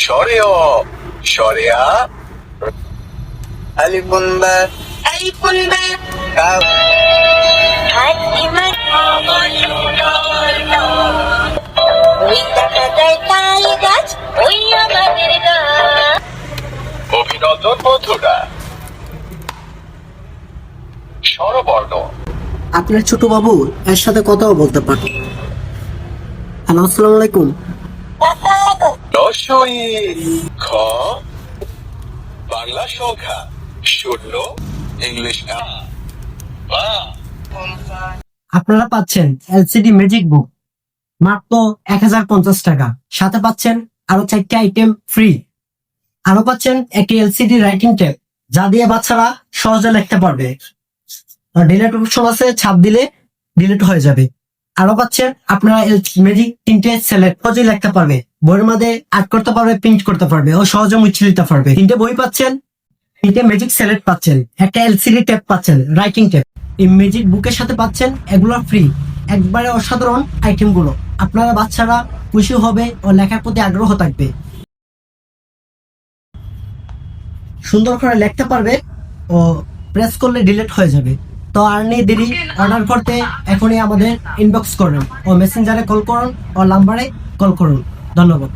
স্বরেও স্বরেয়া alifun ba kaf Hatimat ওই টাকাটায় তাল গাছ ওই আমাদের গাছ। অভিনন্দন বন্ধুরা। স্বরবর্ণ আপনার ছোট বাবু এর সাথে কথাও বলতে পারে। হ্যালো, আসসালামু আলাইকুম। রসই খ বাংলা সংখ্যা 0 ইংলিশ বা আপনারা পাচ্ছেন এলসিডি ম্যাজিক বুক মাত্র 1050 টাকা, সাথে পাচ্ছেন আরো 4টি আইটেম ফ্রি। আরো পাচ্ছেন একটি এলসিডি রাইটিং ট্যাব, যা দিয়ে বাচ্চারা সহজে লিখতে পারবে। ডিলিট অপশন আছে, ছাপ দিলে ডিলিট হয়ে যাবে। আরো পাচ্ছেন আপনারা ম্যাজিক 3টে সিলেক্ট সহজে লিখতে পারবে, বইয়ের মধ্যে আর্ট করতে পারবে, প্রিন্ট করতে পারবে ও সহজে মুছে দিতে পারবে। 3টে বই পাচ্ছেন, 3টে ম্যাজিক সিলেক্ট পাচ্ছেন, একটা এলসিডি ট্যাব পাচ্ছেন, রাইটিং ট্যাব। এই ম্যাজিক বুকের সাথে পাচ্ছেন এগুলো ফ্রি, একবারে অসাধারণ আইটেম গুলো। আপনারা বাচ্চারা খুশি হবে ও লেখার প্রতি আগ্রহ থাকবে, সুন্দর করে লিখতে পারবে ও প্রেস করলে ডিলিট হয়ে যাবে। তো আর নেই দেরি, অর্ডার করতে এখনই আমাদের ইনবক্স করুন ও মেসেঞ্জারে কল করুন ও নাম্বারে কল করুন। ধন্যবাদ।